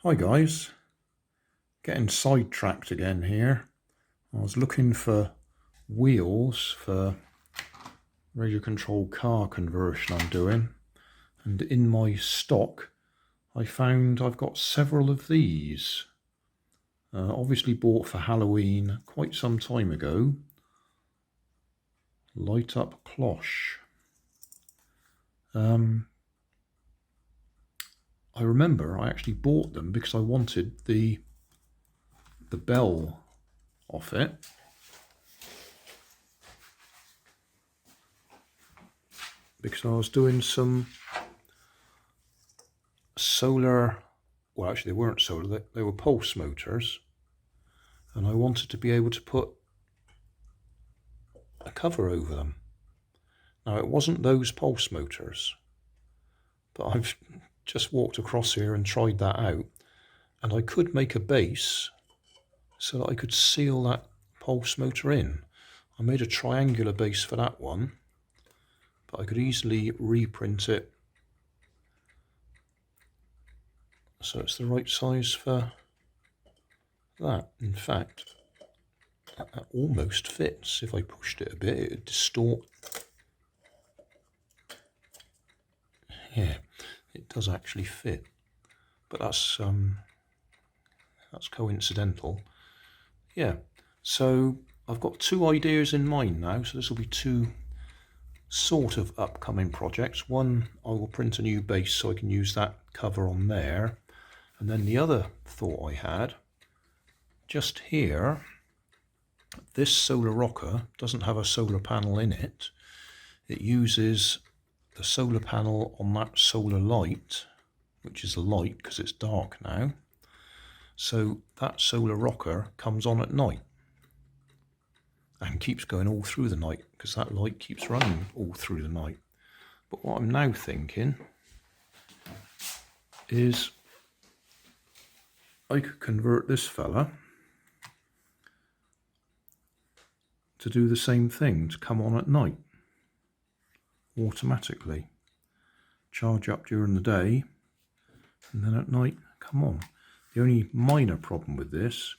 Hi guys, getting sidetracked again here. I was looking for wheels for radio control car conversion I'm doing, and in my stock I found I've got several of these. Obviously bought for Halloween quite some time ago. Light up cloche. I remember I actually bought them because I wanted the bell off it. Because I was doing some solar, well actually they weren't solar, they were pulse motors, and I wanted to be able to put a cover over them. Now it wasn't those pulse motors, but I've just walked across here and tried that out, and I could make a base so that I could seal that pulse motor in. I made a triangular base for that one, but I could easily reprint it so it's the right size for that. In fact, that almost fits. If I pushed it a bit, it would distort. Yeah, it does actually fit, but that's coincidental. Yeah, so I've got two ideas in mind now, so this will be two sort of upcoming projects. One, I will print a new base so I can use that cover on there, and then the other thought I had, just here, this solar rocker doesn't have a solar panel in it. It uses the solar panel on that solar light, which is a light because it's dark now. So that solar rocker comes on at night and keeps going all through the night because that light keeps running all through the night. But what I'm now thinking is I could convert this fella to do the same thing, to come on at night automatically, charge up during the day, and then at night come on. The only minor problem with this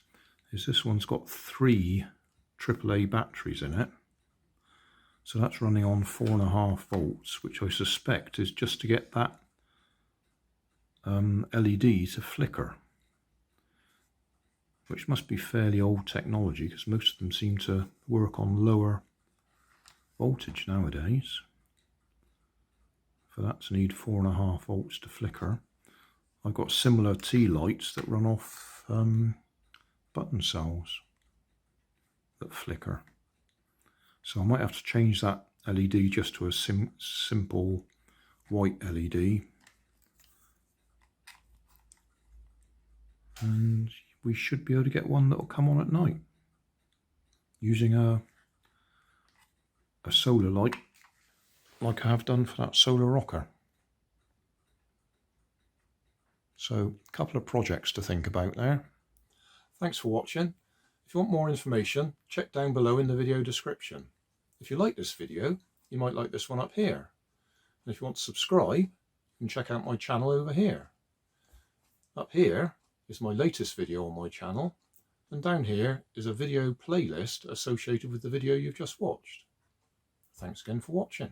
is this one's got 3 AAA batteries in it, so that's running on 4.5 volts, which I suspect is just to get that LED to flicker, which must be fairly old technology because most of them seem to work on lower voltage nowadays. For that to need 4.5 volts to flicker. I've got similar T lights that run off button cells that flicker. So I might have to change that LED just to a simple white LED. And we should be able to get one that will come on at night using a solar light like I have done for that solar rocker. So a couple of projects to think about there. Thanks for watching. If you want more information, check down below in the video description. If you like this video, you might like this one up here. And if you want to subscribe, you can check out my channel over here. Up here is my latest video on my channel, and down here is a video playlist associated with the video you've just watched. Thanks again for watching.